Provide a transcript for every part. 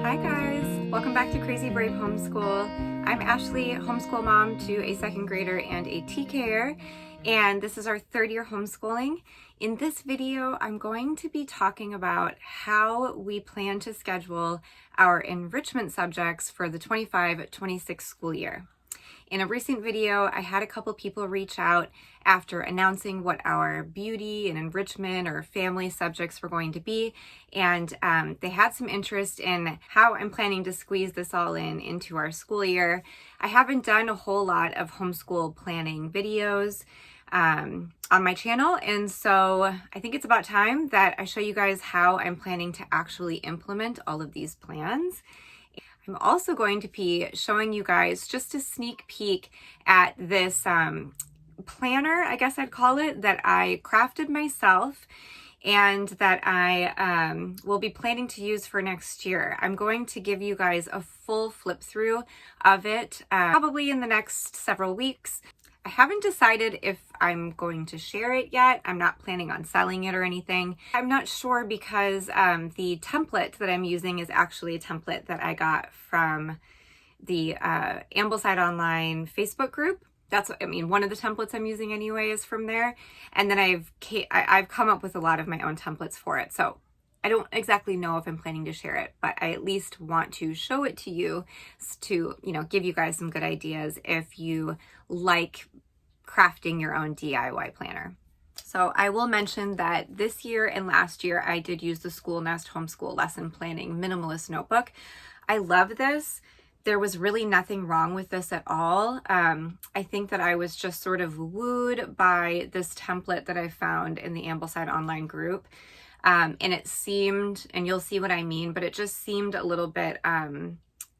Hi guys, welcome back to Crazy Brave Homeschool. I'm Ashley, homeschool mom to a second grader and a TKer, and this is our third year homeschooling. In this video, I'm going to be talking about how we plan to schedule our enrichment subjects for the 25-26 school year. In a recent video, I had a couple people reach out after announcing what our beauty and enrichment or family subjects were going to be, and they had some interest in how I'm planning to squeeze this all into our school year. I haven't done a whole lot of homeschool planning videos on my channel, and so I think it's about time that I show you guys how I'm planning to actually implement all of these plans. I'm also going to be showing you guys just a sneak peek at this planner, I guess I'd call it, that I crafted myself and that I will be planning to use for next year. I'm going to give you guys a full flip through of it probably in the next several weeks. I haven't decided if I'm going to share it yet. I'm not planning on selling it or anything. I'm not sure because the template that I'm using is actually a template that I got from the Ambleside Online Facebook group. That's what I mean. One of the templates I'm using anyway is from there. And then I've come up with a lot of my own templates for it. So I don't exactly know if I'm planning to share it, but I at least want to show it to you to, give you guys some good ideas if you like crafting your own DIY planner. So I will mention that this year and last year I did use the School Nest Homeschool Lesson Planning Minimalist Notebook. I love this. There was really nothing wrong with this at all. I think that I was just sort of wooed by this template that I found in the Ambleside Online group. And it seemed, and you'll see what I mean, but it just seemed a little bit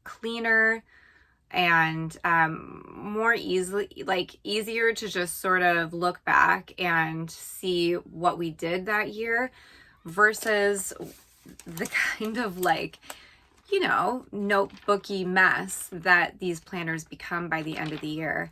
cleaner and more easier to just sort of look back and see what we did that year versus the kind of notebooky mess that these planners become by the end of the year.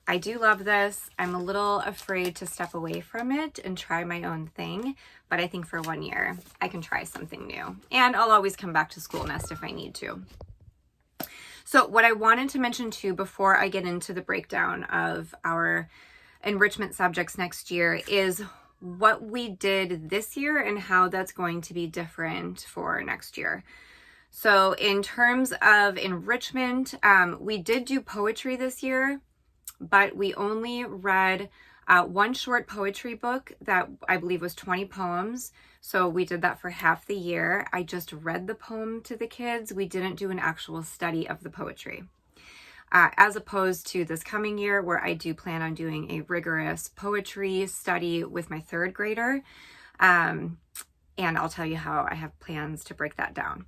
I do love this. I'm a little afraid to step away from it and try my own thing, but I think for 1 year I can try something new, and I'll always come back to School Nest if I need to. So what I wanted to mention too before I get into the breakdown of our enrichment subjects next year is what we did this year and how that's going to be different for next year. So in terms of enrichment, we did do poetry this year, but we only read one short poetry book that I believe was 20 poems. So we did that for half the year. I just read the poem to the kids. We didn't do an actual study of the poetry. As opposed to this coming year where I do plan on doing a rigorous poetry study with my third grader. And I'll tell you how I have plans to break that down.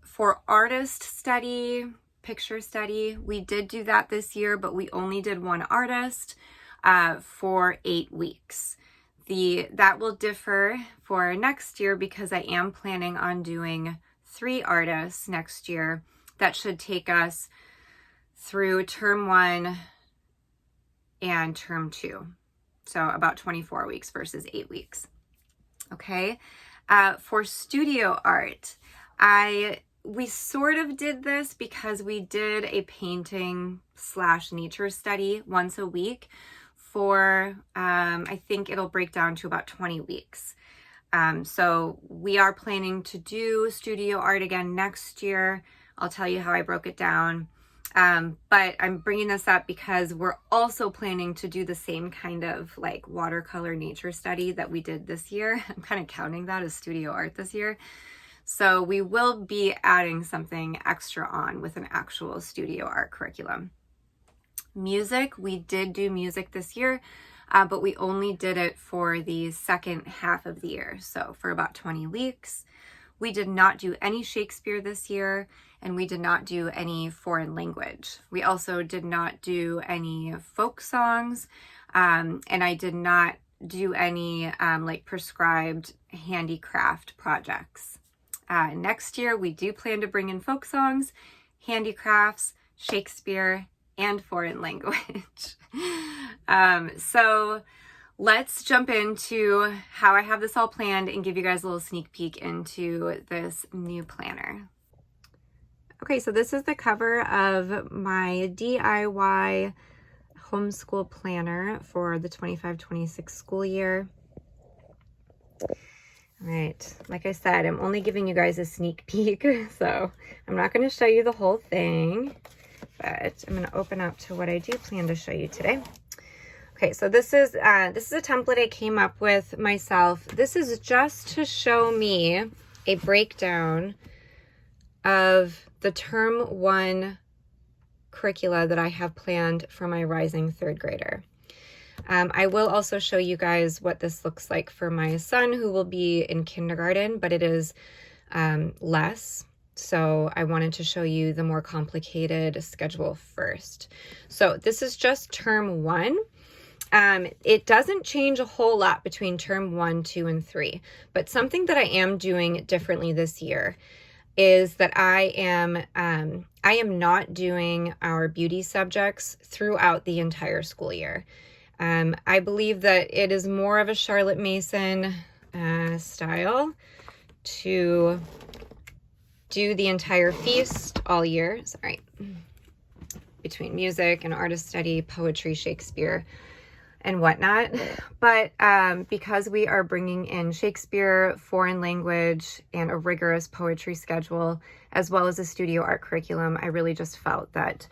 For artist study, picture study, we did do that this year, but we only did one artist for 8 weeks. That will differ for next year because I am planning on doing 3 artists next year. That should take us through term 1 and term 2. So about 24 weeks versus 8 weeks. Okay. For studio art, we sort of did this because we did a painting / nature study once a week for, I think it'll break down to about 20 weeks. So we are planning to do studio art again next year. I'll tell you how I broke it down. But I'm bringing this up because we're also planning to do the same kind of watercolor nature study that we did this year. I'm kind of counting that as studio art this year. So we will be adding something extra on with an actual studio art curriculum. Music, we did do music this year, but we only did it for the second half of the year. So for about 20 weeks. We did not do any Shakespeare this year, and we did not do any foreign language. We also did not do any folk songs, and I did not do any prescribed handicraft projects. Next year, we do plan to bring in folk songs, handicrafts, Shakespeare, and foreign language. So let's jump into how I have this all planned and give you guys a little sneak peek into this new planner. Okay, so this is the cover of my DIY homeschool planner for the 25-26 school year. All right, like I said, I'm only giving you guys a sneak peek, so I'm not going to show you the whole thing, but I'm going to open up to what I do plan to show you today. Okay, so this is a template I came up with myself. This is just to show me a breakdown of the term 1 curricula that I have planned for my rising 3rd grader. I will also show you guys what this looks like for my son, who will be in kindergarten, but it is less. So I wanted to show you the more complicated schedule first. So this is just term 1. It doesn't change a whole lot between term 1, 2, and 3, but something that I am doing differently this year is that I am not doing our beauty subjects throughout the entire school year. I believe that it is more of a Charlotte Mason style to do the entire feast all year. Sorry. Between music and artist study, poetry, Shakespeare, and whatnot. But because we are bringing in Shakespeare, foreign language, and a rigorous poetry schedule, as well as a studio art curriculum, I really just felt that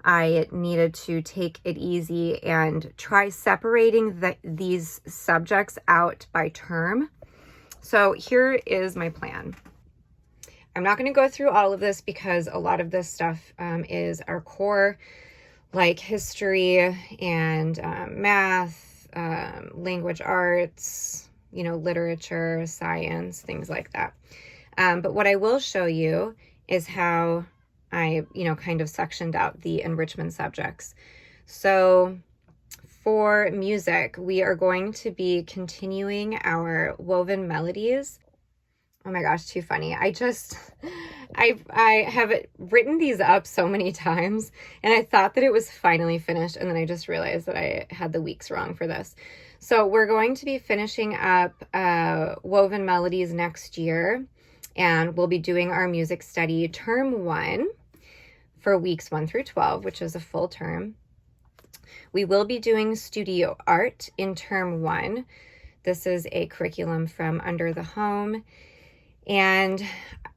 I needed to take it easy and try separating these subjects out by term. So here is my plan. I'm not going to go through all of this because a lot of this stuff is our core, like history and math, language arts, literature, science, things like that. But what I will show you is how I, kind of sectioned out the enrichment subjects. So for music, we are going to be continuing our woven melodies. Oh my gosh, too funny. I have written these up so many times, and I thought that it was finally finished, and then I just realized that I had the weeks wrong for this. So we're going to be finishing up woven melodies next year, and we'll be doing our music study term 1 for weeks 1 through 12, which is a full term. We will be doing studio art in term 1. This is a curriculum from Under the Home, and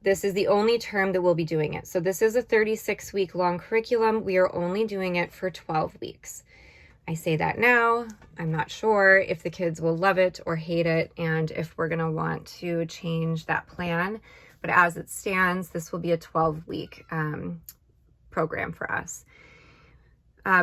this is the only term that we'll be doing it. So this is a 36-week long curriculum. We are only doing it for 12 weeks. I say that now. I'm not sure if the kids will love it or hate it, and if we're going to want to change that plan. But as it stands, this will be a 12-week program for us.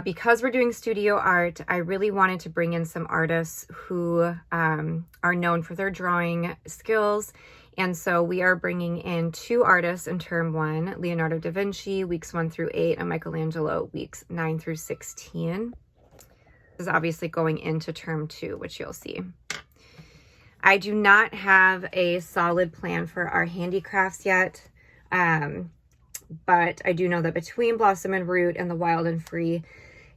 Because we're doing studio art, I really wanted to bring in some artists who are known for their drawing skills. And so we are bringing in 2 artists in term 1, Leonardo da Vinci, weeks 1 through 8, and Michelangelo, weeks 9 through 16. This is obviously going into term 2, which you'll see. I do not have a solid plan for our handicrafts yet. But I do know that between Blossom and Root and the Wild and Free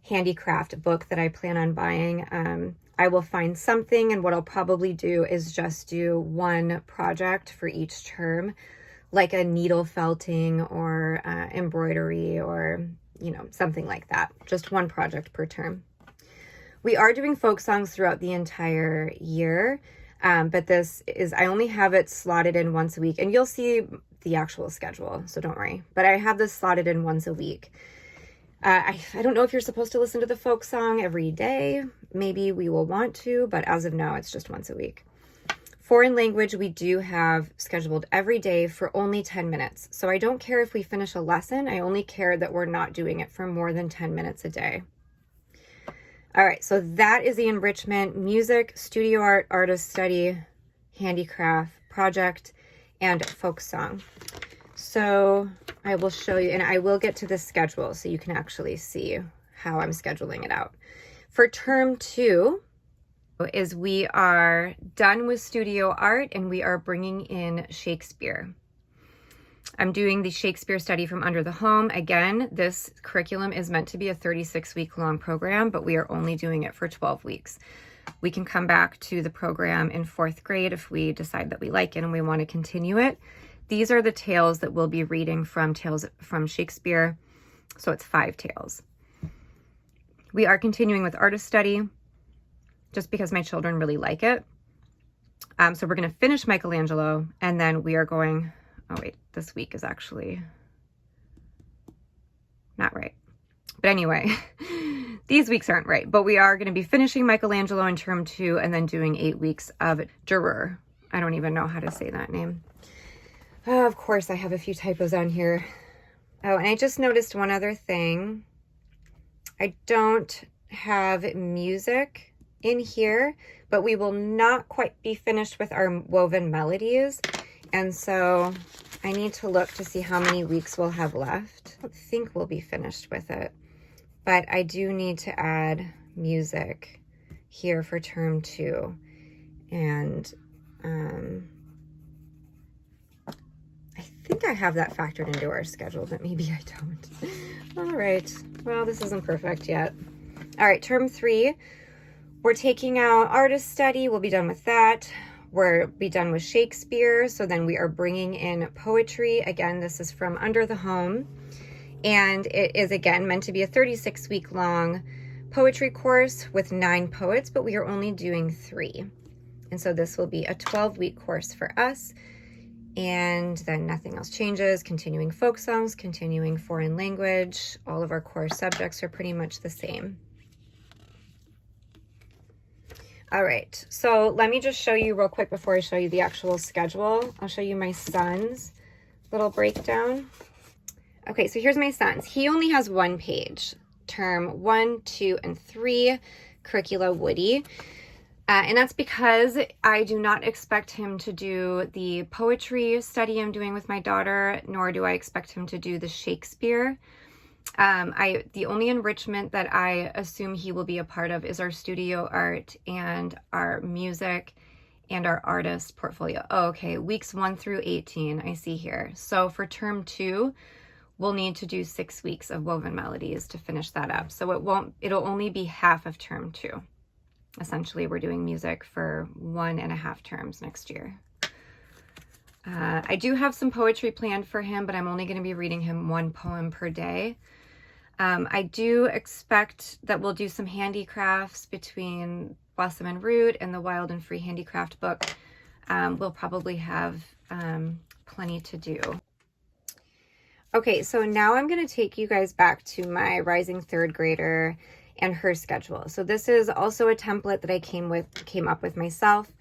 handicraft book that I plan on buying, I will find something, and what I'll probably do is just do one project for each term, like a needle felting or embroidery or, something like that. Just one project per term. We are doing folk songs throughout the entire year, but I only have it slotted in once a week, and you'll see the actual schedule, so don't worry. But I have this slotted in once a week. I don't know if you're supposed to listen to the folk song every day. Maybe we will want to, but as of now, it's just once a week. Foreign language, we do have scheduled every day for only 10 minutes. So I don't care if we finish a lesson. I only care that we're not doing it for more than 10 minutes a day. All right, so that is the enrichment, music, studio art, artist study, handicraft, project, and folk song. So I will show you, and I will get to the schedule so you can actually see how I'm scheduling it out. For term 2 is we are done with studio art and we are bringing in Shakespeare. I'm doing the Shakespeare study from Under the Home. Again, this curriculum is meant to be a 36-week long program, but we are only doing it for 12 weeks. We can come back to the program in 4th grade if we decide that we like it and we want to continue it. These are the tales that we'll be reading from Tales from Shakespeare. So it's 5 tales. We are continuing with artist study just because my children really like it. So we're going to finish Michelangelo, and then we are going, oh wait, this week is actually not right. But anyway, these weeks aren't right, but we are going to be finishing Michelangelo in term 2 and then doing 8 weeks of Durer. I don't even know how to say that name. Oh, of course, I have a few typos on here. Oh, and I just noticed one other thing. I don't have music in here, but we will not quite be finished with our woven melodies. And so I need to look to see how many weeks we'll have left. I don't think we'll be finished with it, but I do need to add music here for term 2. And I think I have that factored into our schedule, but maybe I don't. All right, well, this isn't perfect yet. All right, term 3, we're taking out artist study. We'll be done with that. We'll be done with Shakespeare. So then we are bringing in poetry. Again, this is from Under the Home. And it is, again, meant to be a 36-week long poetry course with 9 poets, but we are only doing 3. And so this will be a 12-week course for us. And then nothing else changes. Continuing folk songs, continuing foreign language. All of our core subjects are pretty much the same. All right, so let me just show you real quick before I show you the actual schedule. I'll show you my son's little breakdown. Okay, so here's my son's. He only has 1 page, term 1, 2, and 3, curricula Woody. And that's because I do not expect him to do the poetry study I'm doing with my daughter, nor do I expect him to do the Shakespeare. The only enrichment that I assume he will be a part of is our studio art and our music and our artist portfolio. Oh, okay, weeks 1 through 18, I see here. So for term 2, we'll need to do 6 weeks of woven melodies to finish that up. So it'll only be half of term 2. Essentially, we're doing music for 1.5 terms next year. I do have some poetry planned for him, but I'm only going to be reading him 1 poem per day. I do expect that we'll do some handicrafts between Blossom and Root and the Wild and Free Handicraft book. We'll probably have plenty to do. Okay, so now I'm going to take you guys back to my rising 3rd grader and her schedule. So this is also a template that I came up with myself.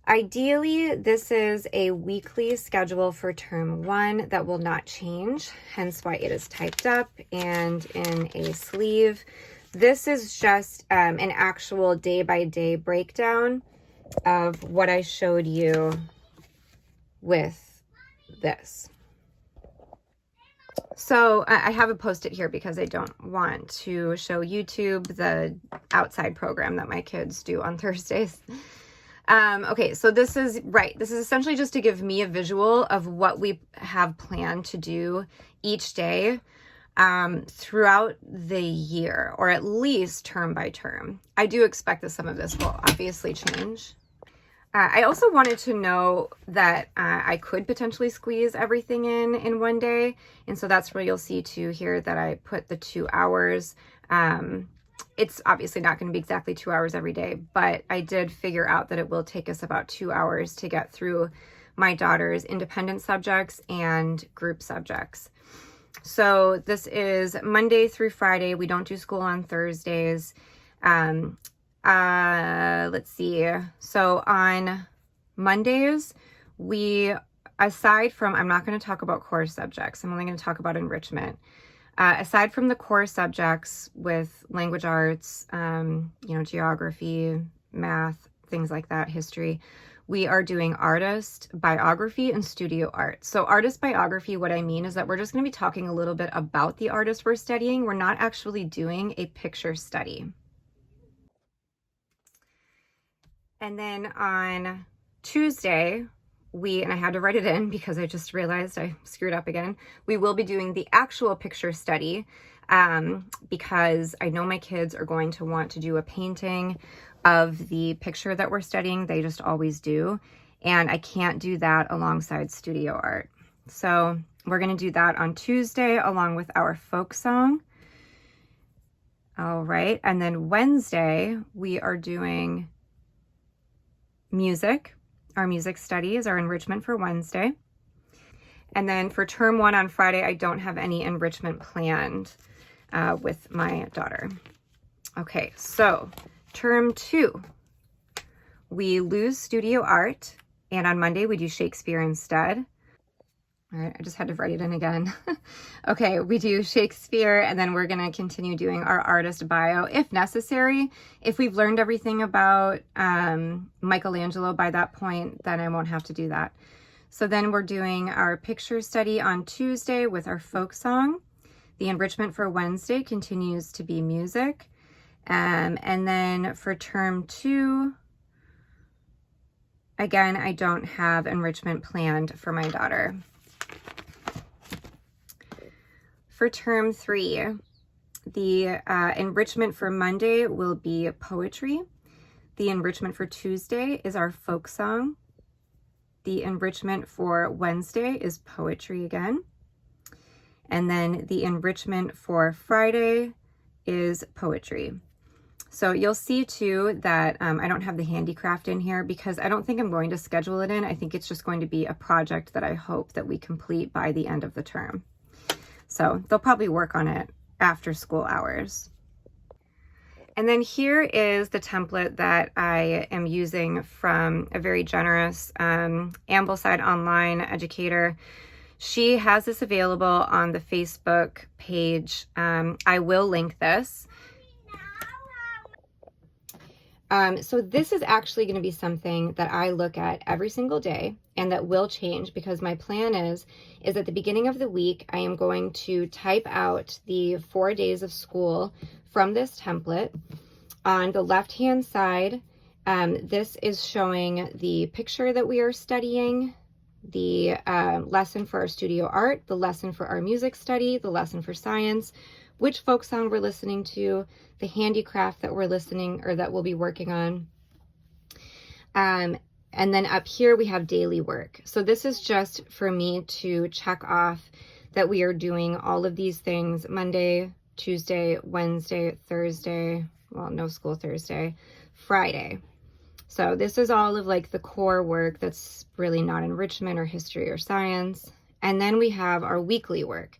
Ideally, this is a weekly schedule for term 1 that will not change, hence why it is typed up and in a sleeve. This is just an actual day-by-day breakdown of what I showed you with this. So I haven't posted here because I don't want to show YouTube the outside program that my kids do on Thursdays. Okay, so this is essentially just to give me a visual of what we have planned to do each day throughout the year, or at least term by term. I do expect that some of this will obviously change. I also wanted to know that I could potentially squeeze everything in one day. And so that's where you'll see too here that I put the 2 hours. It's obviously not going to be exactly 2 hours every day, but I did figure out that it will take us about 2 hours to get through my daughter's independent subjects and group subjects. So this is Monday through Friday. We don't do school on Thursdays. Let's see. So on Mondays, aside from, I'm not going to talk about core subjects. I'm only going to talk about enrichment. Aside from the core subjects with language arts, geography, math, things like that, history, we are doing artist biography and studio art. So artist biography, what I mean is that we're just going to be talking a little bit about the artist we're studying. We're not actually doing a picture study. And then on Tuesday, and I had to write it in because I just realized I screwed up again. We will be doing the actual picture study because I know my kids are going to want to do a painting of the picture that we're studying. They just always do. And I can't do that alongside studio art. So we're going to do that on Tuesday along with our folk song. All right. And then Wednesday, we are doing music. Our music studies, our enrichment for Wednesday. And then for term 1 on Friday, I don't have any enrichment planned with my daughter. Okay, so term 2, we lose studio art, and on Monday we do Shakespeare instead. All right, I just had to write it in again. Okay, we do Shakespeare, and then we're gonna continue doing our artist bio if necessary. If we've learned everything about Michelangelo by that point, then I won't have to do that. So then we're doing our picture study on Tuesday with our folk song. The enrichment for Wednesday continues to be music. And then for term 2, again, I don't have enrichment planned for my daughter. For term 3, the enrichment for Monday will be poetry. The enrichment for Tuesday is our folk song. The enrichment for Wednesday is poetry again. And then the enrichment for Friday is poetry. So you'll see too that I don't have the handicraft in here because I don't think I'm going to schedule it in. I think it's just going to be a project that I hope that we complete by the end of the term. So they'll probably work on it after school hours. And then here is the template that I am using from a very generous Ambleside online educator. She has this available on the Facebook page. I will link this. So this is actually going to be something that I look at every single day and that will change because my plan is at the beginning of the week, I am going to type out the 4 days of school from this template. On the left-hand side, this is showing the picture that we are studying, the lesson for our studio art, the lesson for our music study, the lesson for science, which folk song we're listening to, the handicraft that we're listening or that we'll be working on. And then up here we have daily work. So this is just for me to check off that we are doing all of these things Monday, Tuesday, Wednesday, Thursday, well, no school Thursday, Friday. So this is all of like the core work that's really not enrichment or history or science. And then we have our weekly work.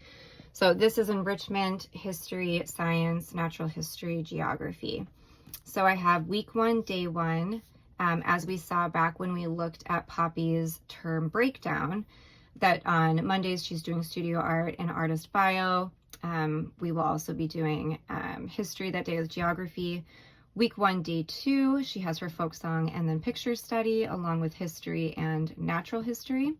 So this is enrichment, history, science, natural history, geography. So I have week 1, day 1, as we saw back when we looked at Poppy's term breakdown, that on Mondays she's doing studio art and artist bio. We will also be doing history that day with geography. Week 1, day 2, she has her folk song and then picture study along with history and natural history.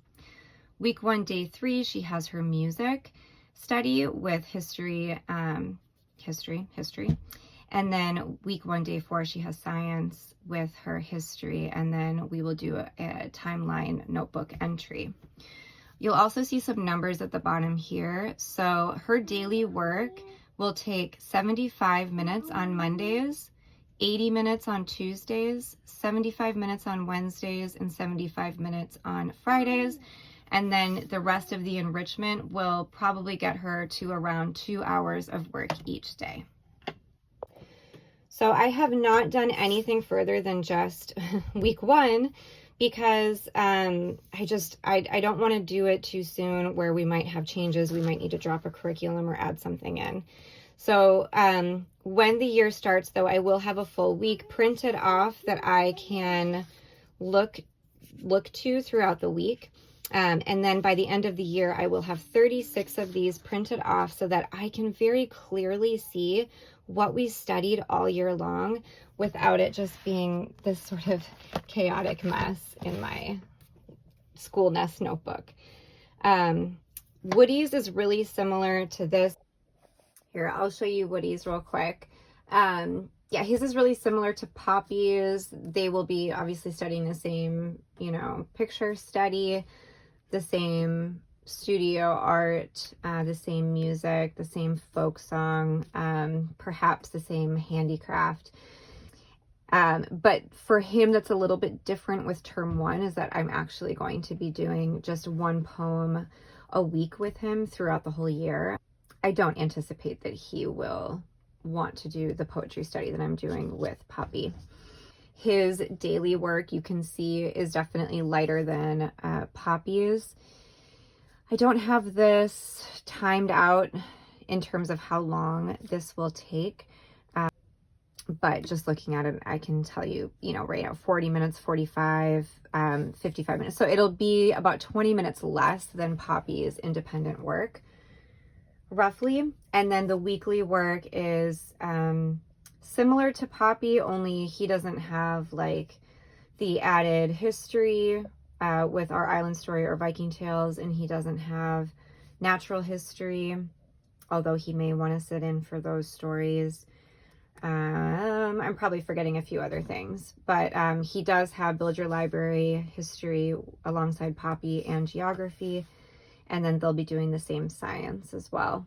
Week 1, day 3, she has her music study with history, history. And then week 1, day 4, she has science with her history. And then we will do a timeline notebook entry. You'll also see some numbers at the bottom here. So her daily work will take 75 minutes on Mondays, 80 minutes on Tuesdays, 75 minutes on Wednesdays, and 75 minutes on Fridays. And then the rest of the enrichment will probably get her to around 2 hours of work each day. So I have not done anything further than just week 1 because I don't want to do it too soon where we might have changes. We might need to drop a curriculum or add something in. So when the year starts, though, I will have a full week printed off that I can look to throughout the week. And then by the end of the year, I will have 36 of these printed off so that I can very clearly see what we studied all year long without it just being this sort of chaotic mess in my school nest notebook. Woody's is really similar to this. Here, I'll show you Woody's real quick. Yeah, his is really similar to Poppy's. They will be obviously studying the same, picture study, the same studio art, the same music, the same folk song, perhaps the same handicraft. But for him, that's a little bit different with term 1, is that I'm actually going to be doing just one poem a week with him throughout the whole year. I don't anticipate that he will want to do the poetry study that I'm doing with Poppy. His daily work, you can see, is definitely lighter than Poppy's. I don't have this timed out in terms of how long this will take. But just looking at it, I can tell you, right now, 40 minutes, 45, 55 minutes. So it'll be about 20 minutes less than Poppy's independent work, roughly. And then the weekly work is similar to Poppy, only he doesn't have like the added history with our Island Story or Viking Tales, and he doesn't have natural history, although he may want to sit in for those stories. I'm probably forgetting a few other things, but he does have Build Your Library history alongside Poppy and geography, and then they'll be doing the same science as well.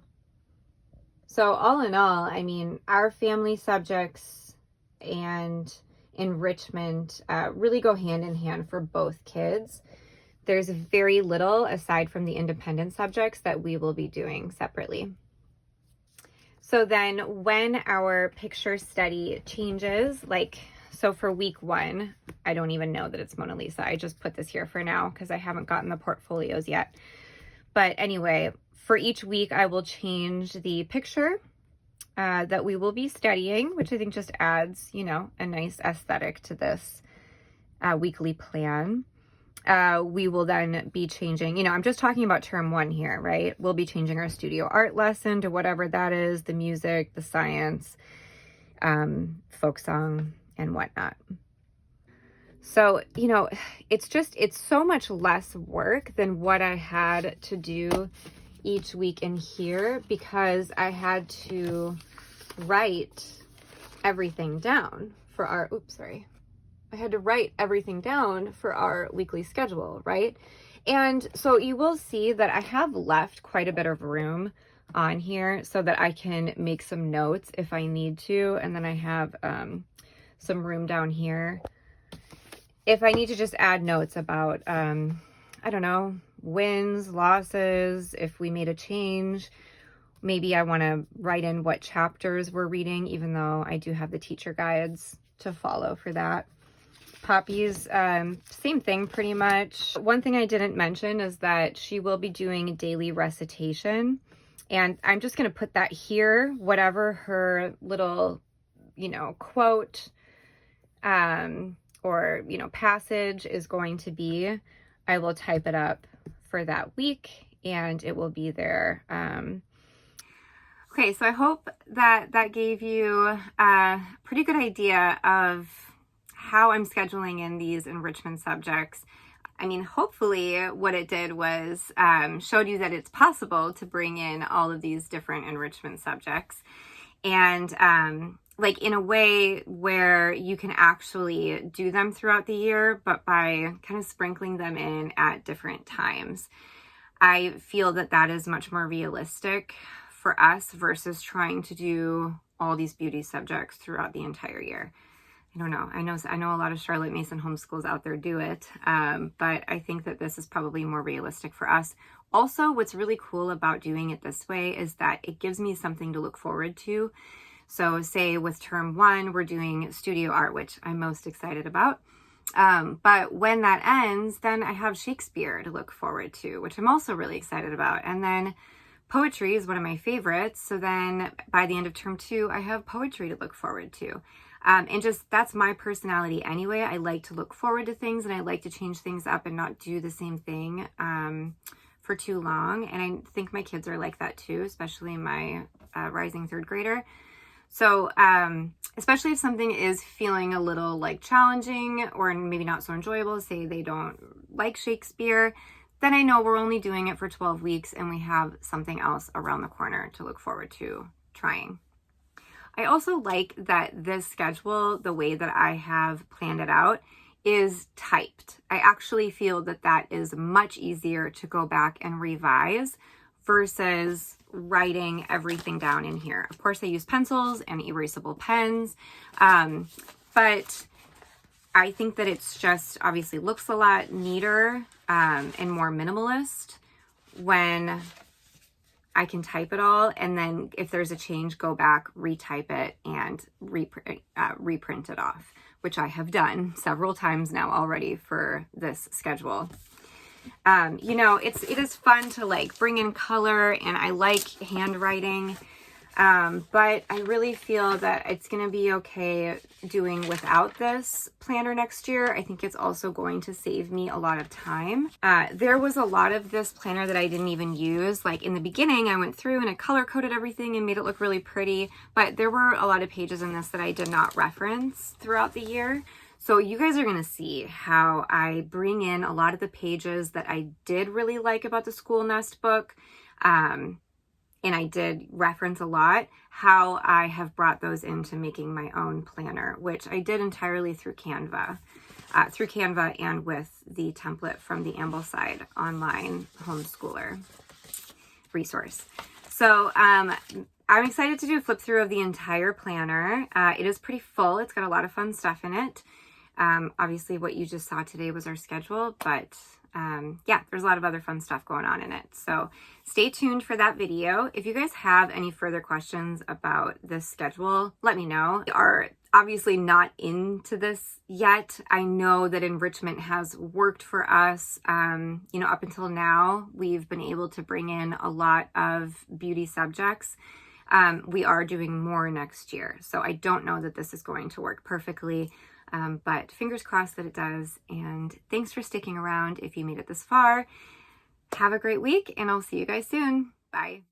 So all in all, I mean, our family subjects and enrichment really go hand in hand for both kids. There's very little aside from the independent subjects that we will be doing separately. So then when our picture study changes, so for week 1, I don't even know that it's Mona Lisa. I just put this here for now because I haven't gotten the portfolios yet. But anyway, for each week, I will change the picture that we will be studying, which I think just adds, a nice aesthetic to this weekly plan. We will then be changing, I'm just talking about term 1 here, right? We'll be changing our studio art lesson to whatever that is, the music, the science, folk song, and whatnot. So, it's so much less work than what I had to do each week in here because I had to write everything down for our, I had to write everything down for our weekly schedule, right? And so you will see that I have left quite a bit of room on here so that I can make some notes if I need to. And then I have some room down here if I need to just add notes about, I don't know, wins, losses, if we made a change. Maybe I want to write in what chapters we're reading, even though I do have the teacher guides to follow for that. Poppy's, same thing pretty much. One thing I didn't mention is that she will be doing daily recitation, and I'm just going to put that here, whatever her little, quote, or, passage is going to be. I will type it up for that week and it will be there. Okay, so I hope that gave you a pretty good idea of how I'm scheduling in these enrichment subjects. I mean, hopefully what it did was showed you that it's possible to bring in all of these different enrichment subjects and in a way where you can actually do them throughout the year, but by kind of sprinkling them in at different times. I feel that is much more realistic for us versus trying to do all these beauty subjects throughout the entire year. I don't know. I know a lot of Charlotte Mason homeschools out there do it, but I think that this is probably more realistic for us. Also, what's really cool about doing it this way is that it gives me something to look forward to. So say with term 1, we're doing studio art, which I'm most excited about. But when that ends, then I have Shakespeare to look forward to, which I'm also really excited about. And then poetry is one of my favorites. So then by the end of term 2, I have poetry to look forward to. And just that's my personality anyway. I like to look forward to things and I like to change things up and not do the same thing for too long. And I think my kids are like that too, especially my rising 3rd grader. So especially if something is feeling a little challenging or maybe not so enjoyable, say they don't like Shakespeare, then I know we're only doing it for 12 weeks and we have something else around the corner to look forward to trying. I also like that this schedule, the way that I have planned it out, is typed. I actually feel that is much easier to go back and revise versus writing everything down in here. Of course, I use pencils and erasable pens, but I think that it's just obviously looks a lot neater and more minimalist when I can type it all, and then if there's a change, go back, retype it, and reprint it off, which I have done several times now already for this schedule. You know, it is fun to like bring in color, and I like handwriting, but I really feel that it's going to be okay doing without this planner next year. I think it's also going to save me a lot of time. There was a lot of this planner that I didn't even use. Like in the beginning, I went through and I color coded everything and made it look really pretty, but there were a lot of pages in this that I did not reference throughout the year. So you guys are going to see how I bring in a lot of the pages that I did really like about the School Nest book, and I did reference a lot, how I have brought those into making my own planner, which I did entirely through Canva and with the template from the Ambleside online homeschooler resource. So I'm excited to do a flip through of the entire planner. It is pretty full. It's got a lot of fun stuff in it. Obviously what you just saw today was our schedule, but yeah, there's a lot of other fun stuff going on in it. So stay tuned for that video. If you guys have any further questions about this schedule, let me know. We are obviously not into this yet. I know that enrichment has worked for us. You know, up until now, we've been able to bring in a lot of beauty subjects. We are doing more next year. So I don't know that this is going to work perfectly. But fingers crossed that it does. And thanks for sticking around if you made it this far. Have a great week, and I'll see you guys soon. Bye.